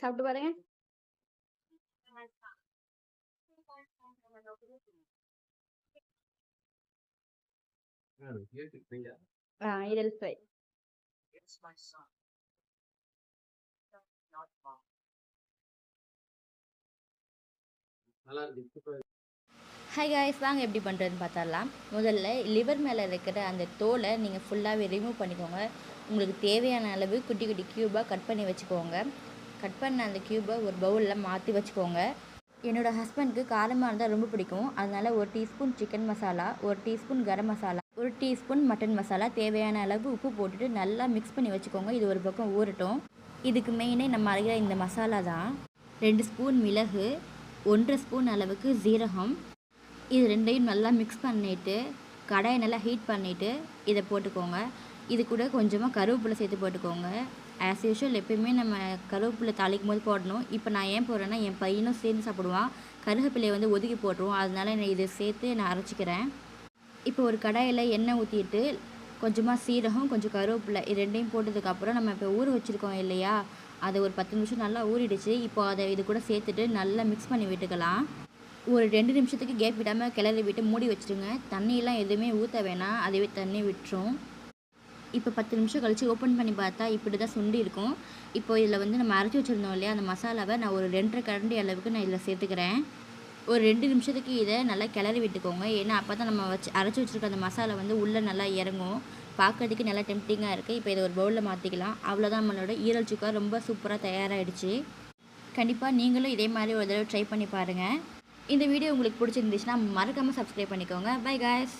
சாப்பிட்டு பாருங்க. ஈரல் ஃப்ரை. ஹாய் காய்ஸ், வாங்க எப்படி பண்ணுறதுன்னு பார்த்துடலாம். முதல்ல லிவர் மேலே இருக்கிற அந்த தோலை நீங்கள் ஃபுல்லாகவே ரிமூவ் பண்ணிக்கோங்க. உங்களுக்கு தேவையான அளவு குட்டி குட்டி க்யூபாக கட் பண்ணி வச்சுக்கோங்க. கட் பண்ண அந்த க்யூபை ஒரு பவுலில் மாற்றி வச்சுக்கோங்க. என்னோடய ஹஸ்பண்டுக்கு காரமாக இருந்தால் ரொம்ப பிடிக்கும். அதனால் 1 teaspoon chicken masala, 1 teaspoon garam masala, 1 teaspoon mutton masala, தேவையான அளவு உப்பு போட்டுட்டு நல்லா மிக்ஸ் பண்ணி வச்சுக்கோங்க. இது ஒரு பக்கம் ஊறட்டும். இதுக்கு மெயினே நம்ம அரைக்கிற இந்த மசாலா தான். 2 ஸ்பூன் மிளகு, 1.5 ஸ்பூன் அளவுக்கு ஜீரகம், இது ரெண்டையும் நல்லா மிக்ஸ் பண்ணிவிட்டு கடாயை நல்லா ஹீட் பண்ணிவிட்டு இதை போட்டுக்கோங்க. இது கூட கொஞ்சமாக கருவேப்பிலை சேர்த்து போட்டுக்கோங்க. ஆஸ் யூஷுவல் எப்பயுமே நம்ம கருவேப்பிலை தாளிக்கும் போது போடணும். இப்போ நான் ஏன் போடுறேன்னா, என் பையனும் சேர்ந்து சாப்பிடுவான். கருவேப்பிலையை வந்து ஒதுக்கி போட்டுருவோம். அதனால் நான் இதை சேர்த்து நான் அரைச்சிக்கிறேன். இப்போ ஒரு கடாயில் எண்ணெய் ஊற்றிட்டு கொஞ்சமாக சீரகம், கொஞ்சம் கருவேப்பிலை இது ரெண்டையும் போட்டதுக்கப்புறம் நம்ம இப்போ ஊற வச்சுருக்கோம் இல்லையா, அதை ஒரு 10 நிமிஷம் நல்லா ஊறிடுச்சு. இப்போ அதை இது கூட சேர்த்துட்டு நல்லா மிக்ஸ் பண்ணி விட்டுக்கலாம். ஒரு 2 நிமிஷத்துக்கு கேப் விடாமல் கிளறி விட்டு மூடி வச்சுருங்க. தண்ணியெலாம் எதுவுமே ஊற்ற வேணாம், அதுவே தண்ணி விட்டுரும். இப்போ 10 நிமிஷம் கழித்து ஓப்பன் பண்ணி பார்த்தா இப்படி தான் சுண்டி இருக்கும். இப்போ இதில் வந்து நம்ம அரைச்சி வச்சுருந்தோம் இல்லையா, அந்த மசாலாவை நான் ஒரு 2.5 கரண்டி அளவுக்கு நான் இதில் சேர்த்துக்கிறேன். ஒரு 2 நிமிஷத்துக்கு இதை நல்லா கிளறி விட்டுக்கோங்க. ஏன்னா அப்போ தான் நம்ம அரைச்சி வச்சுருக்க அந்த மசாலா வந்து உள்ளே நல்லா இறங்கும். பார்க்கறதுக்கு நல்லா டெம்ப்டிங்காக இருக்குது. இப்போ இதை ஒரு பவுலில் மாற்றிக்கலாம். அவ்வளோதான், நம்மளோட ஈரல் சுக்கா ரொம்ப சூப்பராக தயாராகிடுச்சு. கண்டிப்பாக நீங்களும் இதே மாதிரி ஒரு தடவை ட்ரை பண்ணி பாருங்கள். இந்த வீடியோ உங்களுக்கு பிடிச்சிருந்துச்சுன்னா மறக்காமல் சப்ஸ்கிரைப் பண்ணிக்கோங்க. By guys.